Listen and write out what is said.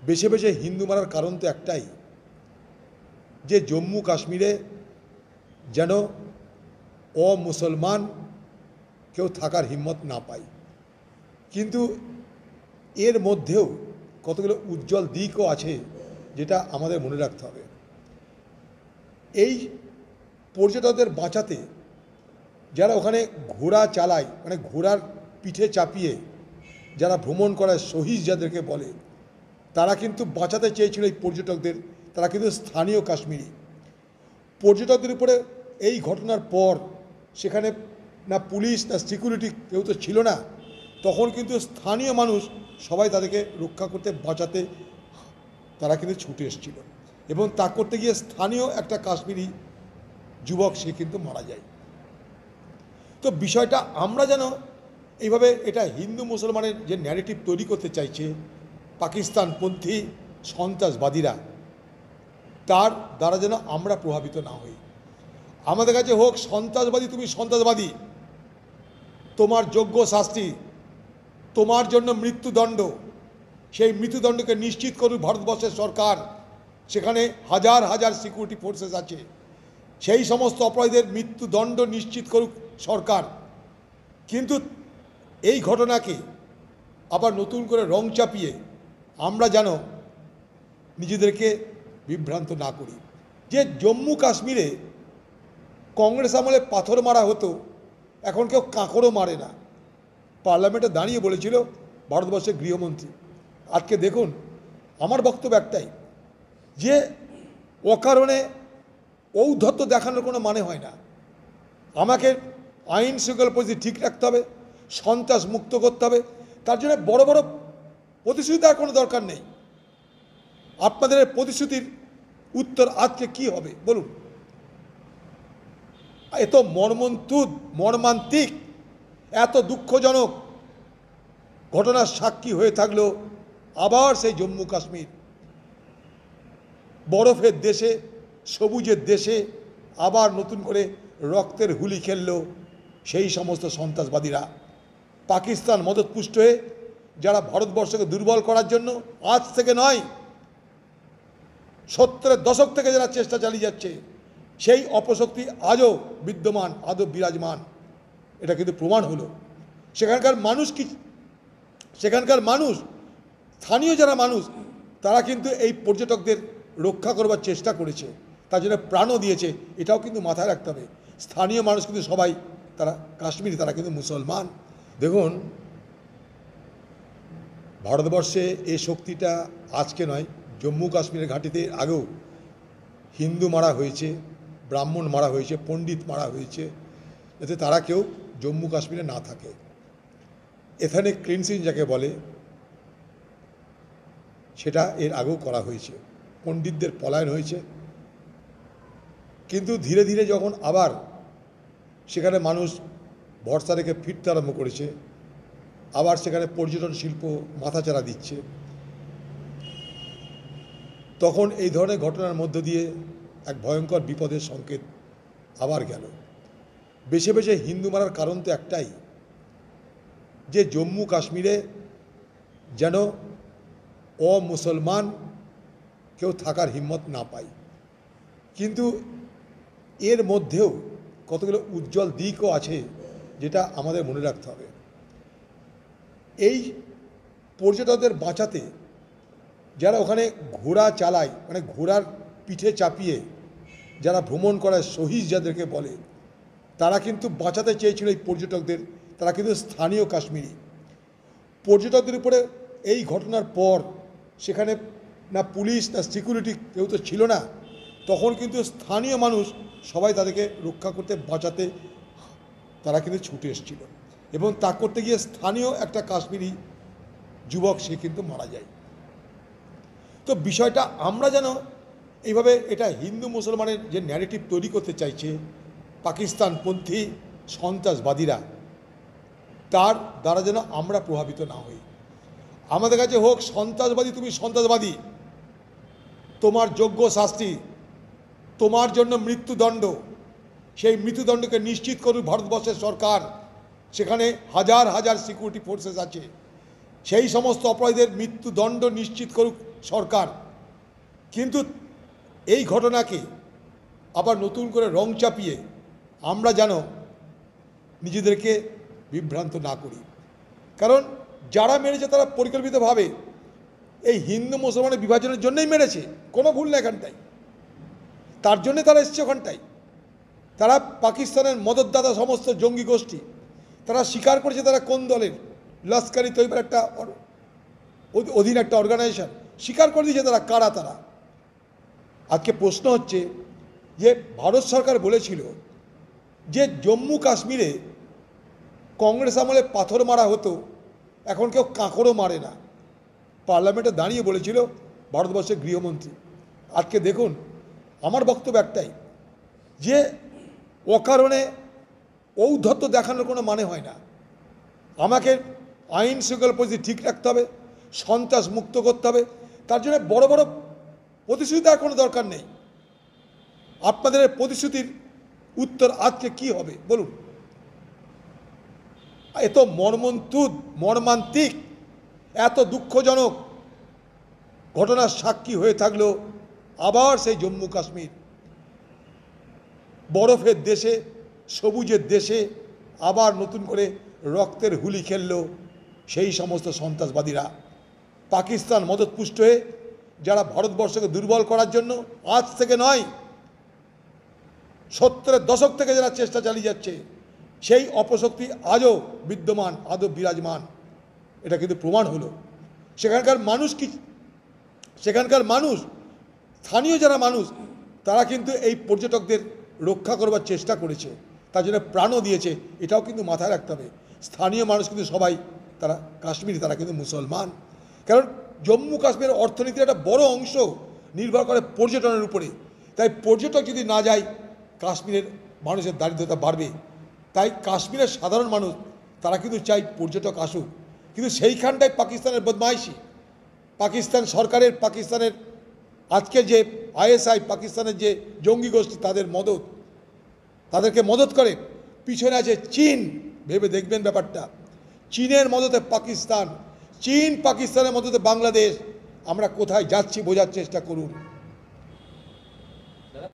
বেছে বেছে হিন্দু মারার কারণ তো একটাই, যে জম্মু কাশ্মীরে যেন অমুসলমান কেউ থাকার হিম্মত না পায়। কিন্তু এর মধ্যেও কতগুলো উজ্জ্বল দিকও আছে যেটা আমাদের মনে রাখতে হবে। এই পর্যটকদের বাঁচাতে যারা ওখানে ঘোড়া চালায়, মানে ঘোড়ার পিঠে চাপিয়ে যারা ভ্রমণ করায়, শহীদ যাদেরকে বলে, তারা কিন্তু বাঁচাতে চেয়েছিল এই পর্যটকদের। তারা কিন্তু স্থানীয় কাশ্মীরি। পর্যটকদের উপরে এই ঘটনার পর সেখানে না পুলিশ না সিকিউরিটি কেউ তো ছিল না, তখন কিন্তু স্থানীয় মানুষ সবাই তাদেরকে রক্ষা করতে, বাঁচাতে তারা কিন্তু ছুটে এসেছিল, এবং তা করতে গিয়ে স্থানীয় একটা কাশ্মীরি যুবক সে কিন্তু মারা যায়। তো বিষয়টা আমরা যেন এইভাবে এটা হিন্দু মুসলমানের যে ন্যারেটিভ তৈরি করতে চাইছে পাকিস্তানপন্থী সন্ত্রাসবাদীরা, তার দ্বারা যেন আমরা প্রভাবিত না হই। আমাদের কাছে হোক সন্ত্রাসবাদী, তুমি সন্ত্রাসবাদী, তোমার যোগ্য শাস্তি, তোমার জন্য মৃত্যুদণ্ড, সেই মৃত্যুদণ্ডকে নিশ্চিত করুক ভারতবর্ষের সরকার। সেখানে হাজার হাজার সিকিউরিটি ফোর্সেস আছে, সেই সমস্ত অপরাধীদের মৃত্যুদণ্ড নিশ্চিত করুক সরকার। কিন্তু এই ঘটনাকে আবার নতুন করে রং চাপিয়ে আমরা যেন নিজেদেরকে বিভ্রান্ত না করি। যে জম্মু কাশ্মীরে কংগ্রেস আমলে পাথর মারা হতো, এখন কেউ কাঁকড়ও মারে না। পার্লামেন্টে দাঁড়িয়ে বলেছিল ভারতবর্ষের গৃহমন্ত্রী। আজকে দেখুন, আমার বক্তব্য একটাই, যে অকারণে ঔদ্ধত্য দেখানোর কোনো মানে হয় না। আমাকে আইন শৃঙ্খলা পরিস্থিতি ঠিক রাখতে হবে, সন্ত্রাস মুক্ত করতে হবে। তার জন্য বড় বড় প্রতিশ্রুতি দেওয়ার কোনো দরকার নেই। আপনাদের প্রতিশ্রুতির উত্তর আজকে কি হবে বলুন? এত মর্মান্তিক, এত দুঃখজনক ঘটনার সাক্ষী হয়ে থাকলো আবার সেই জম্মু কাশ্মীর, বরফের দেশে, সবুজের দেশে আবার নতুন করে রক্তের হুলি খেলল সেই সমস্ত সন্ত্রাসবাদীরা। পাকিস্তান মদতপুষ্ট হয়ে যারা ভারতবর্ষকে দুর্বল করার জন্য আজ থেকে নয়, 70-এর দশক থেকে যারা চেষ্টা চালিয়ে যাচ্ছে, সেই অপশক্তি আজও বিদ্যমান, আজও বিরাজমান। এটা কিন্তু প্রমাণ হলো। সেখানকার মানুষ, স্থানীয় যারা মানুষ, তারা কিন্তু এই পর্যটকদের রক্ষা করবার চেষ্টা করেছে, তার জন্য প্রাণও দিয়েছে। এটাও কিন্তু মাথায় রাখতে হবে। স্থানীয় মানুষ কিন্তু সবাই তারা কাশ্মীরি, তারা কিন্তু মুসলমান। দেখুন, ভারতবর্ষে এই শক্তিটা আজকে নয়, জম্মু কাশ্মীরের ঘাঁটিতে আগেও হিন্দু মারা হয়েছে, ব্রাহ্মণ মারা হয়েছে, পণ্ডিত মারা হয়েছে, যাতে তারা কেউ জম্মু কাশ্মীরে না থাকে। এখানে ক্লিনজিং যাকে বলে, সেটা এর আগেও করা হয়েছে, পণ্ডিতদের পলায়ন হয়েছে। কিন্তু ধীরে ধীরে যখন আবার সেখানে মানুষ ভরসা রেখে ফিরতে আরম্ভ করেছে, আবার সেখানে পর্যটন শিল্প মাথাচাড়া দিচ্ছে, তখন এই ধরনের ঘটনার মধ্য দিয়ে এক ভয়ঙ্কর বিপদের সংকেত আবার গেল। বেছে বেছে হিন্দু মারার কারণ তো একটাই, যে জম্মু কাশ্মীরে যেন অমুসলমান কেউ থাকার হিম্মত না পায়। কিন্তু এর মধ্যেও কতগুলো উজ্জ্বল দিকও আছে যেটা আমাদের মনে রাখতে হবে। এই পর্যটকদের বাঁচাতে যারা ওখানে ঘোড়া চালায়, মানে ঘোড়ার পিঠে চাপিয়ে যারা ভ্রমণ করায়, শহীদ যাদেরকে বলে, তারা কিন্তু বাঁচাতে চেয়েছিল এই পর্যটকদের। তারা কিন্তু স্থানীয় কাশ্মীরি। পর্যটকদের উপরে এই ঘটনার পর সেখানে না পুলিশ না সিকিউরিটি কেউ তো ছিল না, তখন কিন্তু স্থানীয় মানুষ সবাই তাদেরকে রক্ষা করতে, বাঁচাতে তারা কিন্তু ছুটে এসেছিল, এবং তা করতে গিয়ে স্থানীয় একটা কাশ্মীরি যুবক সে কিন্তু মারা যায়। তো বিষয়টা আমরা যেন এইভাবে এটা হিন্দু মুসলমানের যে ন্যারেটিভ তৈরি করতে চাইছে পাকিস্তানপন্থী সন্ত্রাসবাদীরা, তার দ্বারা যেন আমরা প্রভাবিত না হই। আমাদের কাছে হোক সন্ত্রাসবাদী, তুমি সন্ত্রাসবাদী, তোমার যোগ্য শাস্তি, তোমার জন্য মৃত্যুদণ্ড, সেই মৃত্যুদণ্ডকে নিশ্চিত করুক ভারতবর্ষের সরকার। সেখানে হাজার হাজার সিকিউরিটি ফোর্সেস আছে, সেই সমস্ত অপরাধীদের মৃত্যুদণ্ড নিশ্চিত করুক সরকার, কিন্তু এই ঘটনাকে আবার নতুন করে রং চাপিয়ে আমরা যেন নিজেদেরকে বিভ্রান্ত না করি। কারণ যারা মেরেছে তারা পরিকল্পিতভাবে এই হিন্দু মুসলমানের বিভাজনের জন্যই মেরেছে, কোনো ভুল না এখানটাই। তার জন্যে তারা এসছে ওখানটায়। তারা পাকিস্তানের মদতদাতা সমস্ত জঙ্গি গোষ্ঠী, তারা স্বীকার করেছে তারা কোন দলের, লস্কর ই তৈবার একটা অধীন একটা অর্গানাইজেশন, স্বীকার করে দিয়েছে তারা কারা। তারা আজকে প্রশ্ন হচ্ছে যে ভারত সরকার বলেছিল যে জম্মু কাশ্মীরে কংগ্রেস আমলে পাথর মারা হতো, এখন কেউ কাঁকড়ও মারে না। পার্লামেন্টে দাঁড়িয়ে বলেছিল ভারতবর্ষের গৃহমন্ত্রী। আজকে দেখুন, আমার বক্তব্য একটাই, যে অকারণে ঔদ্ধত্য দেখানোর কোনো মানে হয় না। আমাকে আইন শৃঙ্খলা পরিস্থিতি ঠিক রাখতে হবে, সন্ত্রাস মুক্ত করতে হবে। তার জন্য বড় বড় প্রতিশ্রুতি দেওয়ার কোনো দরকার নেই। আপনাদের প্রতিশ্রুতির উত্তর আজকে কি হবে বলুন? এত মর্মান্তিক, এত দুঃখজনক ঘটনার সাক্ষী হয়ে থাকলো আবার সেই জম্মু কাশ্মীর, বরফের দেশে, সবুজের দেশে আবার নতুন করে রক্তের হুলি খেললো সেই সমস্ত সন্ত্রাসবাদীরা। পাকিস্তান মদতপুষ্ট হয়ে যারা ভারতবর্ষকে দুর্বল করার জন্য আজ থেকে নয়, 70-এর দশক থেকে যারা চেষ্টা চালিয়ে যাচ্ছে, সেই অপশক্তি আজও বিদ্যমান, আজও বিরাজমান। এটা কিন্তু প্রমাণ হলো। সেখানকার মানুষ, স্থানীয় যারা মানুষ, তারা কিন্তু এই পর্যটকদের রক্ষা করবার চেষ্টা করেছে, তার জন্য প্রাণও দিয়েছে। এটাও কিন্তু মাথায় রাখতে হবে। স্থানীয় মানুষ কিন্তু সবাই তারা কাশ্মীরি, তারা কিন্তু মুসলমান। কারণ জম্মু কাশ্মীরের অর্থনীতির একটা বড় অংশ নির্ভর করে পর্যটনের উপরে। তাই পর্যটক যদি না যায়, কাশ্মীরের মানুষের দারিদ্রতা বাড়বে। তাই কাশ্মীরের সাধারণ মানুষ তারা কিন্তু চাই পর্যটক আসুক, কিন্তু সেইখানটায় পাকিস্তানের বদমাইশি, পাকিস্তান সরকারের, পাকিস্তানের আজকে যে ISI, পাকিস্তানের যে জঙ্গি গোষ্ঠী, তাদেরকে মদত করে। পিছনে আছে চীন। ভেবে দেখবেন ব্যাপারটা। চীনের মদতে পাকিস্তান, চীন পাকিস্তানের মদতে বাংলাদেশ। আমরা কোথায় যাচ্ছি বোঝার চেষ্টা করুন।